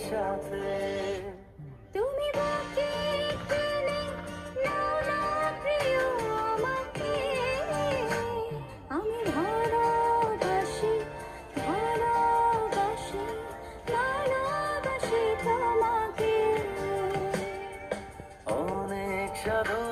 সাথে। তুমি বাকি টেনে নাও না প্রিয় আমাকে, আমি ভালোবাসি ভালোবাসি ভালোবাসি তোমাকে। অনেক সাধু